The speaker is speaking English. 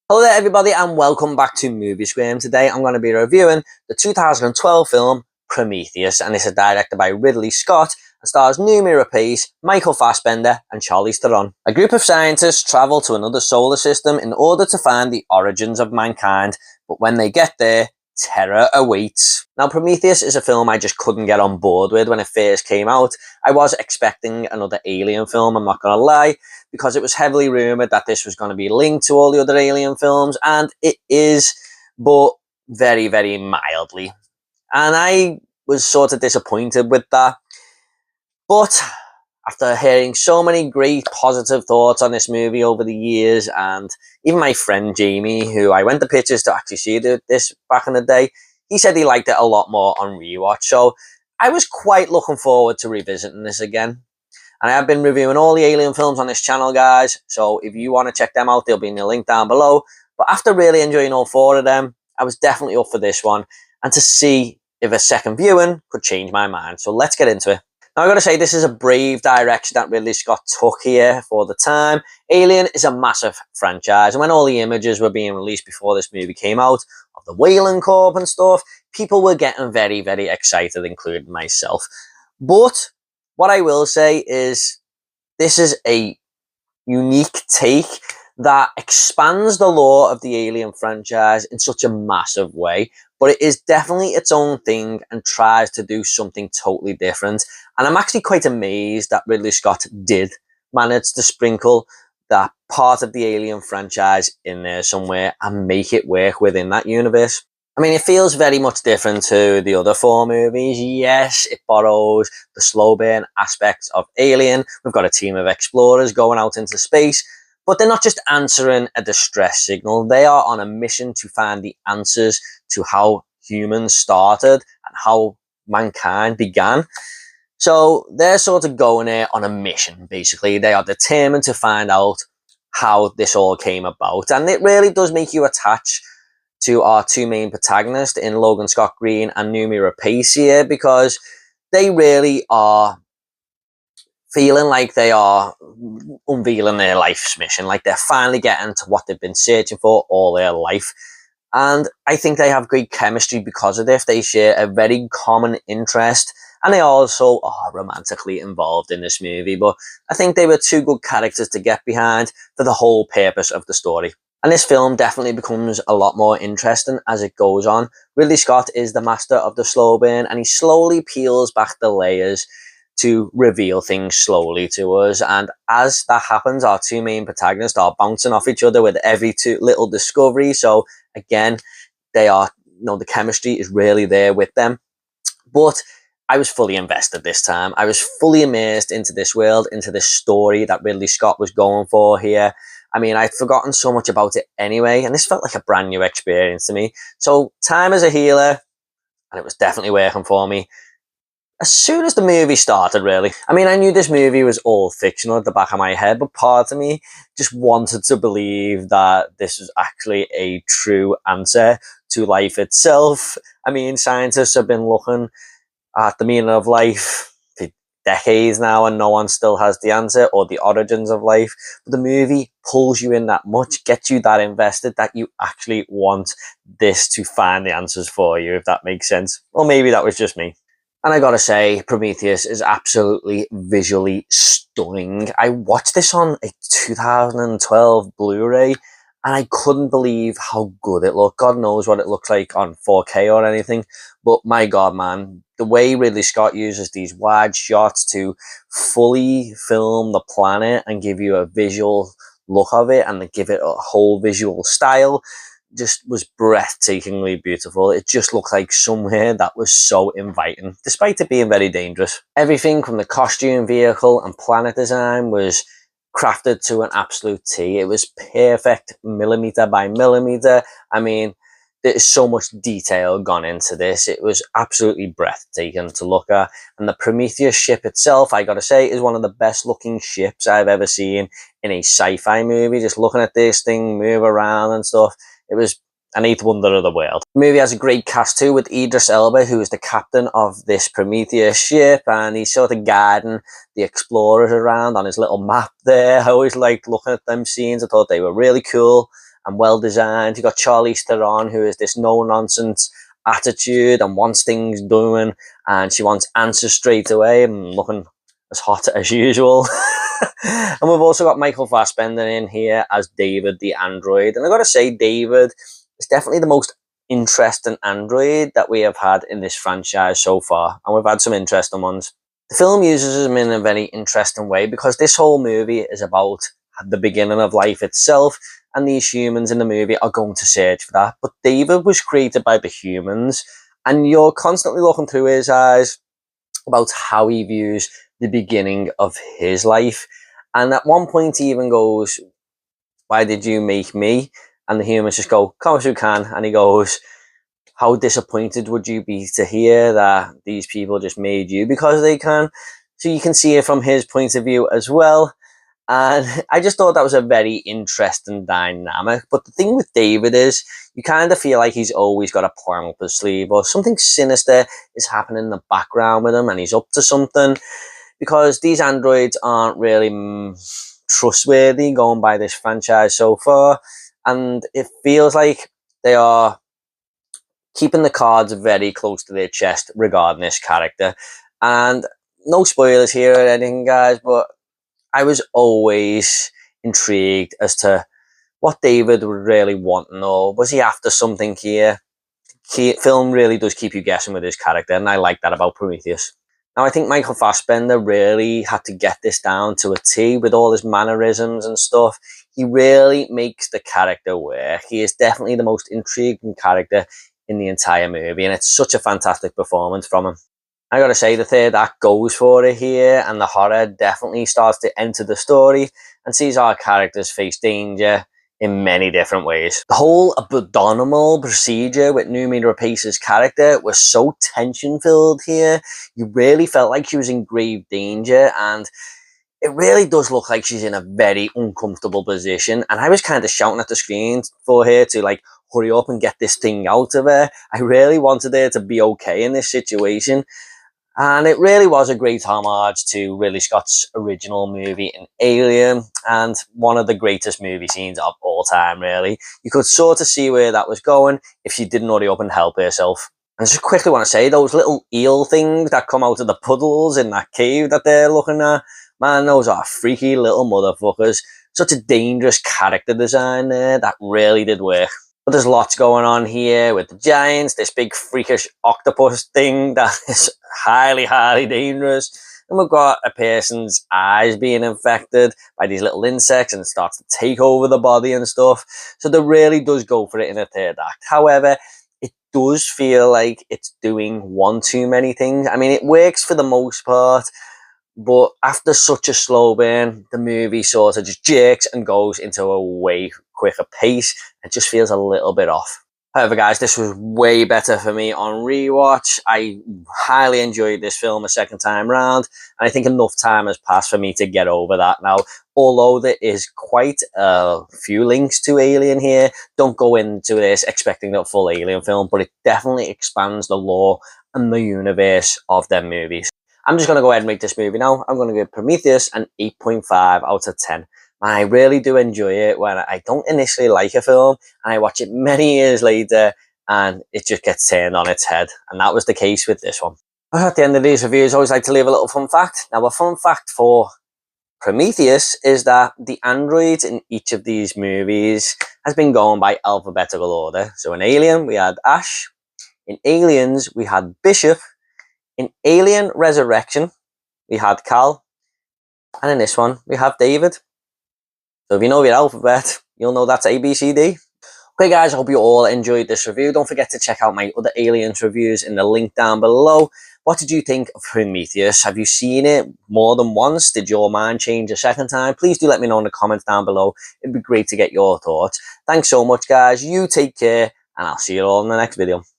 Hello there everybody and welcome back to Movie Squirm. Today I'm going to be reviewing the 2012 film Prometheus, and this is directed by Ridley Scott and stars Noomi Rapace, Michael Fassbender and Charlize Theron. A group of scientists travel to another solar system in order to find the origins of mankind, but when they get there, terror awaits. Now, Prometheus is a film I just couldn't get on board with when it first came out. I was expecting another Alien film, I'm not going to lie, because it was heavily rumoured that this was going to be linked to all the other Alien films, and it is, but very, very mildly. And I was sort of disappointed with that. But after hearing so many great positive thoughts on this movie over the years, and even my friend Jamie, who I went to pictures to actually see this back in the day, he said he liked it a lot more on rewatch. So I was quite looking forward to revisiting this again. And I have been reviewing all the Alien films on this channel, guys. So if you want to check them out, they'll be in the link down below. But after really enjoying all four of them, I was definitely up for this one. And to see if a second viewing could change my mind. So let's get into it. Now, I've got to say, this is a brave direction that Ridley Scott took here for the time. Alien is a massive franchise. And when all the images were being released before this movie came out, of the Whaling Corp and stuff, people were getting very, very excited, including myself. But what I will say is this is a unique take that expands the lore of the Alien franchise in such a massive way, but it is definitely its own thing and tries to do something totally different. And I'm actually quite amazed that Ridley Scott did manage to sprinkle that part of the Alien franchise in there somewhere and make it work within that universe. I mean, it feels very much different to the other four movies. Yes, it borrows the slow burn aspects of Alien. We've got a team of explorers going out into space, but they're not just answering a distress signal. They are on a mission to find the answers to how humans started and how mankind began. So they're sort of going there on a mission, basically. They are determined to find out how this all came about. And it really does make you attach to our two main protagonists in Logan Scott Green and Noomi Rapace here, because they really are feeling like they are unveiling their life's mission, like they're finally getting to what they've been searching for all their life. And I think they have great chemistry because of this. They share a very common interest, and they also are romantically involved in this movie. But I think they were two good characters to get behind for the whole purpose of the story. And this film definitely becomes a lot more interesting as it goes on. Ridley Scott is the master of the slow burn, and he slowly peels back the layers to reveal things slowly to us. And as that happens, our two main protagonists are bouncing off each other with every little discovery. So again, they are, the chemistry is really there with them. But I was fully invested this time. I was fully immersed into this world, into this story that Ridley Scott was going for here. I mean, I'd forgotten so much about it anyway, and this felt like a brand new experience to me. So time is a healer, and it was definitely working for me as soon as the movie started, really. I mean, I knew this movie was all fictional at the back of my head, but part of me just wanted to believe that this was actually a true answer to life itself. I mean, scientists have been looking at the meaning of life for decades now, and no one still has the answer or the origins of life. But the movie pulls you in that much, gets you that invested, that you actually want this to find the answers for you, if that makes sense. Or maybe that was just me. And I gotta say, Prometheus is absolutely visually stunning. I watched this on a 2012 Blu-ray, and I couldn't believe how good it looked. God knows what it looks like on 4K or anything, but my God, man, the way Ridley Scott uses these wide shots to fully film the planet and give you a visual look of it and give it a whole visual style just was breathtakingly beautiful. It just looked like somewhere that was so inviting, despite it being very dangerous. Everything from the costume, vehicle, and planet design was crafted to an absolute T. It was perfect, millimeter by millimeter. I mean, there's so much detail gone into this. It was absolutely breathtaking to look at. And the Prometheus ship itself, I gotta say, is one of the best looking ships I've ever seen in a sci-fi movie. Just looking at this thing move around and stuff, it was an eighth wonder of the world. The movie has a great cast too, with Idris Elba, who is the captain of this Prometheus ship, and he's sort of guiding the explorers around on his little map there. I always liked looking at them scenes. I thought they were really cool. and well designed. You got Charlize Theron, who is this no nonsense attitude and wants things doing, and she wants answers straight away and looking as hot as usual. And we've also got Michael Fassbender in here as David the android, and I gotta say, David is definitely the most interesting android that we have had in this franchise so far, and we've had some interesting ones. The film uses him in a very interesting way because this whole movie is about the beginning of life itself, and these humans in the movie are going to search for that. But David was created by the humans, and you're constantly looking through his eyes about how he views the beginning of his life. And at one point he even goes, "Why did you make me?" And the humans just go, "Come as you can." And he goes, "How disappointed would you be to hear that these people just made you because they can?" So you can see it from his point of view as well. And I just thought that was a very interesting dynamic. But the thing with David is, you kind of feel like he's always got a plan up his sleeve, or something sinister is happening in the background with him and he's up to something, because these androids aren't really trustworthy going by this franchise so far. And it feels like they are keeping the cards very close to their chest regarding this character. And no spoilers here or anything, guys, but I was always intrigued as to what David would really want to know. Was he after something here? Film really does keep you guessing with his character, and I like that about Prometheus. Now, I think Michael Fassbender really had to get this down to a T with all his mannerisms and stuff. He really makes the character work. He is definitely the most intriguing character in the entire movie, and it's such a fantastic performance from him. I gotta say, the third act goes for it here, and the horror definitely starts to enter the story and sees our characters face danger in many different ways. The whole abdominal procedure with Noomi Rapace's character was so tension-filled here. You really felt like she was in grave danger, and it really does look like she's in a very uncomfortable position. And I was kind of shouting at the screen for her to, like, hurry up and get this thing out of her. I really wanted her to be okay in this situation. And it really was a great homage to Ridley Scott's original movie in Alien, and one of the greatest movie scenes of all time, really. You could sort of see where that was going if she didn't hurry up and help herself. And I just quickly want to say, those little eel things that come out of the puddles in that cave that they're looking at, man, those are freaky little motherfuckers. Such a dangerous character design there, that really did work. But there's lots going on here with the giants, this big freakish octopus thing that is highly, highly dangerous. And we've got a person's eyes being infected by these little insects, and it starts to take over the body and stuff. So there really does go for it in the third act. However, it does feel like it's doing one too many things. I mean, it works for the most part, but after such a slow burn, the movie sort of just jerks and goes into a way quicker pace. It just feels a little bit off. However, guys, this was way better for me on rewatch. I highly enjoyed this film a second time round, and I think enough time has passed for me to get over that now. Although there is quite a few links to Alien here, don't go into this expecting a full Alien film, but it definitely expands the lore and the universe of them movies. I'm just going to go ahead and rate this movie now. I'm going to give Prometheus an 8.5 out of 10. And I really do enjoy it when I don't initially like a film and I watch it many years later and it just gets turned on its head. And that was the case with this one. At the end of these reviews, I always like to leave a little fun fact. Now, a fun fact for Prometheus is that the androids in each of these movies has been going by alphabetical order. So in Alien, we had Ash. In Aliens, we had Bishop. In Alien Resurrection, we had Cal. And in this one, we have David. So if you know your alphabet, you'll know that's A, B, C, D. Okay, guys, I hope you all enjoyed this review. Don't forget to check out my other Aliens reviews in the link down below. What did you think of Prometheus? Have you seen it more than once? Did your mind change a second time? Please do let me know in the comments down below. It'd be great to get your thoughts. Thanks so much, guys. You take care, and I'll see you all in the next video.